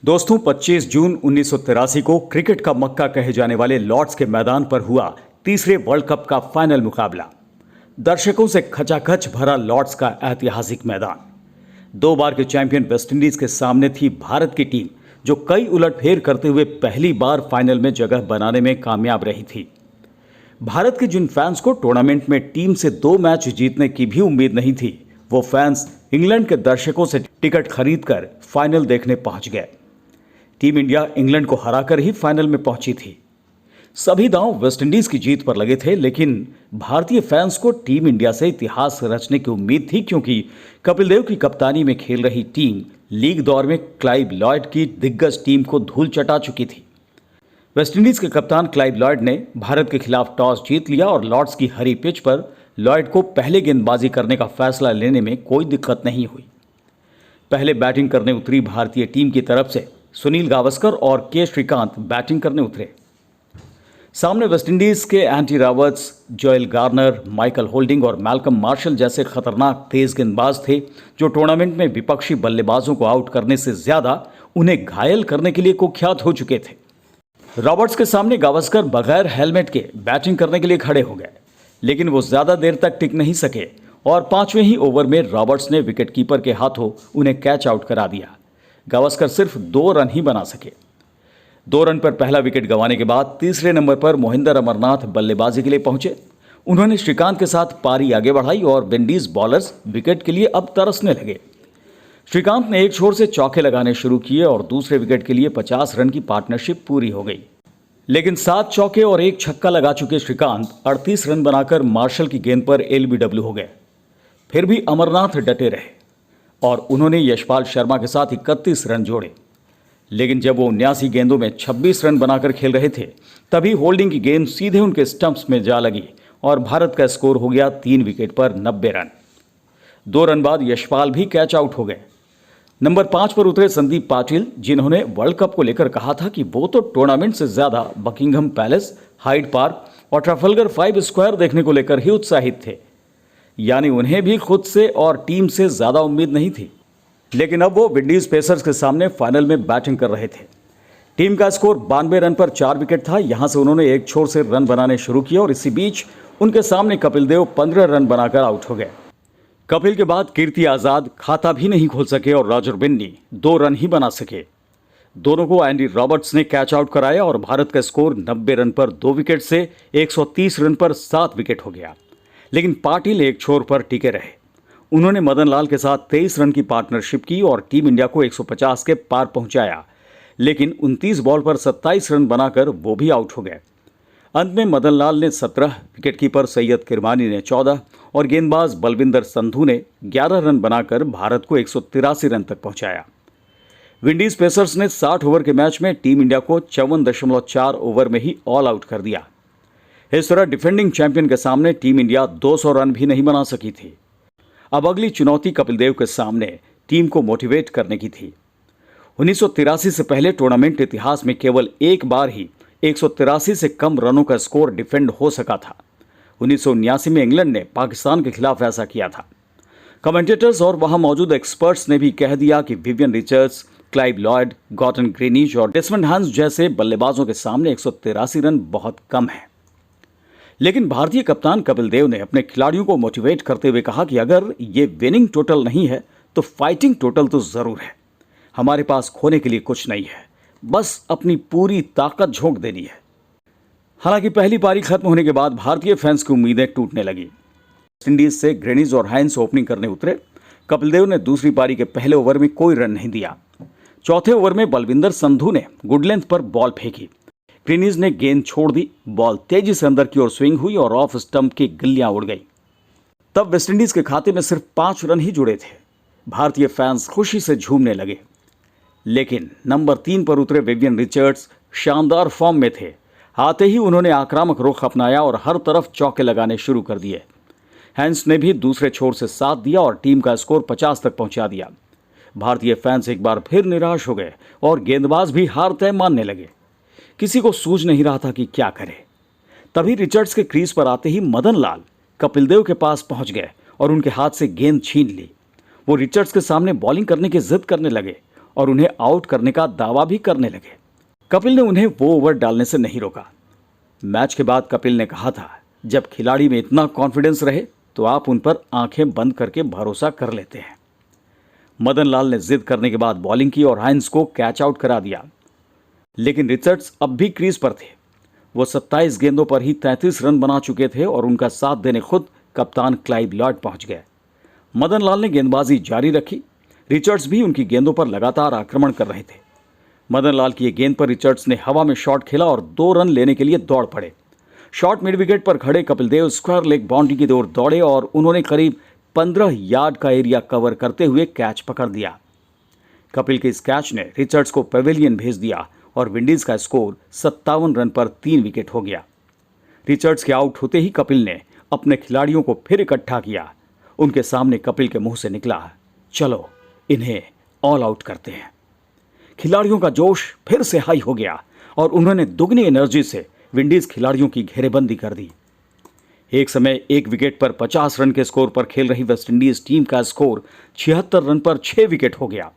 दोस्तों 25 जून 1983 को क्रिकेट का मक्का कहे जाने वाले लॉर्ड्स के मैदान पर हुआ तीसरे वर्ल्ड कप का फाइनल मुकाबला। दर्शकों से खचाखच भरा लॉर्ड्स का ऐतिहासिक मैदान। 2 बार के चैंपियन वेस्टइंडीज के सामने थी भारत की टीम, जो कई उलटफेर करते हुए पहली बार फाइनल में जगह बनाने में कामयाब रही थी। भारत के जिन फैंस को टूर्नामेंट में टीम से 2 मैच जीतने की भी उम्मीद नहीं थी, वो फैंस इंग्लैंड के दर्शकों से टिकट खरीदकर फाइनल देखने पहुंच गए। टीम इंडिया इंग्लैंड को हराकर ही फाइनल में पहुंची थी। सभी दांव वेस्टइंडीज की जीत पर लगे थे, लेकिन भारतीय फैंस को टीम इंडिया से इतिहास रचने की उम्मीद थी, क्योंकि कपिल देव की कप्तानी में खेल रही टीम लीग दौर में क्लाइव लॉयड की दिग्गज टीम को धूल चटा चुकी थी। वेस्टइंडीज के कप्तान क्लाइव लॉयड ने भारत के खिलाफ टॉस जीत लिया और लॉर्ड्स की हरी पिच पर लॉयड को पहले गेंदबाजी करने का फैसला लेने में कोई दिक्कत नहीं हुई। पहले बैटिंग करने उतरी भारतीय टीम की तरफ से सुनील गावस्कर और के श्रीकांत बैटिंग करने उतरे। सामने वेस्टइंडीज के Andy Roberts, Joel Garner, Michael holding और मैल्कम मार्शल जैसे खतरनाक तेज गेंदबाज थे, जो टूर्नामेंट में विपक्षी बल्लेबाजों को आउट करने से ज्यादा उन्हें घायल करने के लिए कुख्यात हो चुके थे। रॉबर्ट्स के सामने गावस्कर बगैर हेलमेट के बैटिंग करने के लिए खड़े हो गए, लेकिन वो ज्यादा देर तक टिक नहीं सके और 5वें ही ओवर में रॉबर्ट्स ने विकेटकीपर के हाथों उन्हें कैच आउट करा दिया। गावस्कर सिर्फ 2 रन ही बना सके। 2 रन पर पहला विकेट गंवाने के बाद तीसरे नंबर पर मोहिंदर अमरनाथ बल्लेबाजी के लिए पहुंचे। उन्होंने श्रीकांत के साथ पारी आगे बढ़ाई और विंडीज बॉलर्स विकेट के लिए अब तरसने लगे। श्रीकांत ने एक छोर से चौके लगाने शुरू किए और दूसरे विकेट के लिए 50 रन की पार्टनरशिप पूरी हो गई। लेकिन 7 चौके और 1 छक्का लगा चुके श्रीकांत 38 रन बनाकर मार्शल की गेंद पर एलबीडब्ल्यू हो गए। फिर भी अमरनाथ डटे रहे और उन्होंने यशपाल शर्मा के साथ 31 रन जोड़े। लेकिन जब वो 79 गेंदों में 26 रन बनाकर खेल रहे थे, तभी होल्डिंग की गेंद सीधे उनके स्टंप्स में जा लगी और भारत का स्कोर हो गया 3 विकेट पर 90 रन। 2 रन बाद यशपाल भी कैच आउट हो गए। नंबर 5 पर उतरे संदीप पाटिल, जिन्होंने वर्ल्ड कप को लेकर कहा था कि वो तो टूर्नामेंट से ज्यादा बकिंघम पैलेस, हाइड पार्क और ट्रफलगर 5 स्क्वायर देखने को लेकर ही उत्साहित थे। यानी उन्हें भी खुद से और टीम से ज्यादा उम्मीद नहीं थी। लेकिन अब वो विंडीज पेसर्स के सामने फाइनल में बैटिंग कर रहे थे। टीम का स्कोर 92 रन पर 4 विकेट था। यहां से उन्होंने एक छोर से रन बनाने शुरू किया और इसी बीच उनके सामने कपिल देव 15 रन बनाकर आउट हो गए। कपिल के बाद कीर्ति आजाद खाता भी नहीं खोल सके और रॉजर बिन्नी 2 रन ही बना सके। दोनों को एंडी रॉबर्ट्स ने कैच आउट कराया और भारत का स्कोर 90 रन पर 2 विकेट से 130 रन पर 7 विकेट हो गया। लेकिन पाटिल एक छोर पर टिके रहे। उन्होंने मदन लाल के साथ 23 रन की पार्टनरशिप की और टीम इंडिया को 150 के पार पहुंचाया। लेकिन 29 बॉल पर 27 रन बनाकर वो भी आउट हो गए। अंत में मदन लाल ने 17, विकेटकीपर सैयद किरमानी ने 14 और गेंदबाज बलविंदर संधू ने 11 रन बनाकर भारत को 183 रन तक पहुंचाया। विंडीज पेसर्स ने 60 ओवर के मैच में टीम इंडिया को 54.4 ओवर में ही ऑल आउट कर दिया। इस तरह डिफेंडिंग चैंपियन के सामने टीम इंडिया 200 रन भी नहीं बना सकी थी। अब अगली चुनौती कपिल देव के सामने टीम को मोटिवेट करने की थी। 1983 से पहले टूर्नामेंट इतिहास में केवल एक बार ही 183 से कम रनों का स्कोर डिफेंड हो सका था। 1979 में इंग्लैंड ने पाकिस्तान के खिलाफ ऐसा किया था। कमेंटेटर्स और वहां मौजूद एक्सपर्ट्स ने भी कह दिया कि Vivian Richards, Clive Lloyd, Gordon Greenidge और डेसमंड हैंस जैसे बल्लेबाजों के सामने 183 रन बहुत कम है। लेकिन भारतीय कप्तान कपिल देव ने अपने खिलाड़ियों को मोटिवेट करते हुए कहा कि अगर ये विनिंग टोटल नहीं है तो फाइटिंग टोटल तो जरूर है। हमारे पास खोने के लिए कुछ नहीं है, बस अपनी पूरी ताकत झोंक देनी है। हालांकि पहली पारी खत्म होने के बाद भारतीय फैंस की उम्मीदें टूटने लगी। वेस्टइंडीज से ग्रेनिज और हाइंस ओपनिंग करने उतरे। कपिल देव ने दूसरी पारी के पहले ओवर में कोई रन नहीं दिया। चौथे ओवर में बलविंदर संधू ने गुड लेंथ पर बॉल फेंकी। ग्रीनिज ने गेंद छोड़ दी, बॉल तेजी से अंदर की ओर स्विंग हुई और ऑफ स्टंप की गिल्लियां उड़ गई। तब वेस्टइंडीज के खाते में सिर्फ 5 रन ही जुड़े थे। भारतीय फैंस खुशी से झूमने लगे। लेकिन नंबर 3 पर उतरे विवियन रिचर्ड्स शानदार फॉर्म में थे। आते ही उन्होंने आक्रामक रुख अपनाया और हर तरफ चौके लगाने शुरू कर दिए। हैंस ने भी दूसरे छोर से साथ दिया और टीम का स्कोर 50 तक पहुंचा दिया। भारतीय फैंस एक बार फिर निराश हो गए और गेंदबाज भी हार तय मानने लगे। किसी को सूझ नहीं रहा था कि क्या करे। तभी रिचर्ड्स के क्रीज पर आते ही मदन लाल कपिल देव के पास पहुंच गए और उनके हाथ से गेंद छीन ली। वो रिचर्ड्स के सामने बॉलिंग करने की जिद करने लगे और उन्हें आउट करने का दावा भी करने लगे। कपिल ने उन्हें वो ओवर डालने से नहीं रोका। मैच के बाद कपिल ने कहा था, जब खिलाड़ी में इतना कॉन्फिडेंस रहे तो आप उन पर आंखें बंद करके भरोसा कर लेते हैं। मदन लाल ने जिद करने के बाद बॉलिंग की और हाइंस को कैच आउट करा दिया, लेकिन रिचर्ड्स अब भी क्रीज पर थे। वो 27 गेंदों पर ही 33 रन बना चुके थे और उनका साथ देने खुद कप्तान क्लाइव लॉयड पहुंच गए। मदन लाल ने गेंदबाजी जारी रखी। रिचर्ड्स भी उनकी गेंदों पर लगातार आक्रमण कर रहे थे। मदन लाल की गेंद पर रिचर्ड्स ने हवा में शॉट खेला और 2 रन लेने के लिए दौड़ पड़े। शॉर्ट मिड विकेट पर खड़े Kapil Dev square leg boundary की ओर दौड़े और उन्होंने करीब 15 यार्ड का एरिया कवर करते हुए कैच पकड़ दिया। कपिल के इस कैच ने रिचर्ड्स को पेविलियन भेज दिया और विंडीज का स्कोर 57 रन पर 3 विकेट हो गया। रिचर्ड्स के आउट होते ही कपिल ने अपने खिलाड़ियों को फिर इकट्ठा किया। उनके सामने कपिल के मुंह से निकला, चलो इन्हें ऑल आउट करते हैं। खिलाड़ियों का जोश फिर से हाई हो गया और उन्होंने दुगनी एनर्जी से विंडीज खिलाड़ियों की घेरेबंदी कर दी। एक समय 1 विकेट पर 50 रन के स्कोर पर खेल रही वेस्टइंडीज टीम का स्कोर 76 रन पर 6 विकेट हो गया।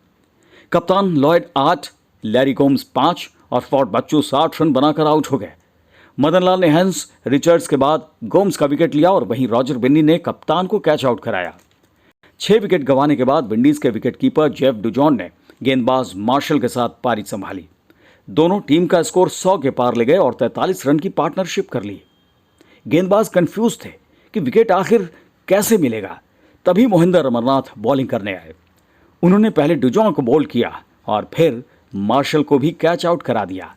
कप्तान लॉयड 8, लैरी गोम्स 5 और फॉर्ड बच्चू 60 रन बनाकर आउट हो गए। मदन लाल ने हैंस रिचर्ड्स के बाद गोम्स का विकेट लिया और वहीं रॉजर बिन्नी ने कप्तान को कैच आउट कराया। 6 विकेट गंवाने के बाद विंडीज के विकेटकीपर जेफ डुजॉन ने गेंदबाज मार्शल के साथ पारी संभाली। दोनों टीम का स्कोर 100 के पार ले गए और 43 रन की पार्टनरशिप कर ली। गेंदबाज कंफ्यूज थे कि विकेट आखिर कैसे मिलेगा। तभी मोहिंदर अमरनाथ बॉलिंग करने आए। उन्होंने पहले डुजॉन को बॉल किया और फिर मार्शल को भी कैच आउट करा दिया।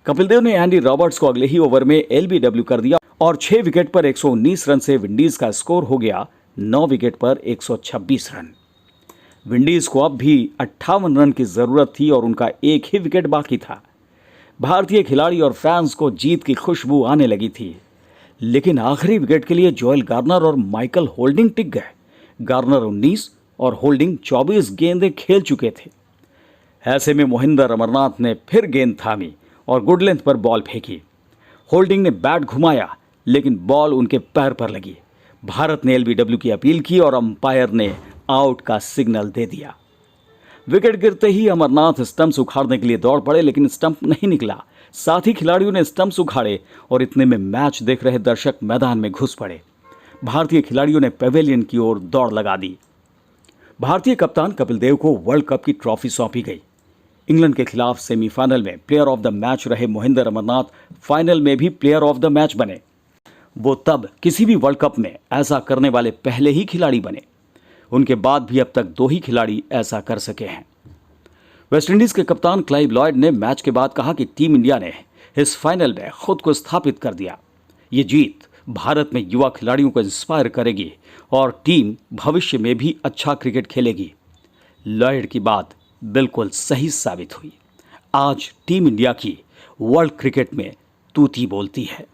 कपिल देव ने एंडी रॉबर्ट्स को अगले ही ओवर में एलबीडब्ल्यू कर दिया और 6 विकेट पर 119 रन से विंडीज का स्कोर हो गया 9 विकेट पर 126 रन। विंडीज को अब भी 58 रन की जरूरत थी और उनका एक ही विकेट बाकी था। भारतीय खिलाड़ी और फैंस को जीत की खुशबू आने लगी थी, लेकिन आखिरी विकेट के लिए जोएल गार्नर और माइकल होल्डिंग टिक गए। गार्नर 19 और होल्डिंग 24 गेंदें खेल चुके थे। ऐसे में मोहिंदर अमरनाथ ने फिर गेंद थामी और गुड लेंथ पर बॉल फेंकी। होल्डिंग ने बैट घुमाया, लेकिन बॉल उनके पैर पर लगी। भारत ने एलबीडब्ल्यू की अपील की और अंपायर ने आउट का सिग्नल दे दिया। विकेट गिरते ही अमरनाथ स्टंप्स उखाड़ने के लिए दौड़ पड़े, लेकिन स्टंप नहीं निकला। साथ ही खिलाड़ियों ने स्टंप्स उखाड़े और इतने में मैच देख रहे दर्शक मैदान में घुस पड़े। भारतीय खिलाड़ियों ने पेविलियन की ओर दौड़ लगा दी। भारतीय कप्तान कपिल देव को वर्ल्ड कप की ट्रॉफी सौंपी गई। इंग्लैंड के खिलाफ सेमीफाइनल में प्लेयर ऑफ द मैच रहे मोहिंदर अमरनाथ फाइनल में भी प्लेयर ऑफ द मैच बने। वो तब किसी भी वर्ल्ड कप में ऐसा करने वाले पहले ही खिलाड़ी बने। उनके बाद भी अब तक 2 ही खिलाड़ी ऐसा कर सके हैं। वेस्टइंडीज के कप्तान क्लाइव लॉयड ने मैच के बाद कहा कि टीम इंडिया ने इस फाइनल में खुद को स्थापित कर दिया। ये जीत भारत में युवा खिलाड़ियों को इंस्पायर करेगी और टीम भविष्य में भी अच्छा क्रिकेट खेलेगी। लॉयड की बात बिल्कुल सही साबित हुई। आज टीम इंडिया की वर्ल्ड क्रिकेट में तूती बोलती है।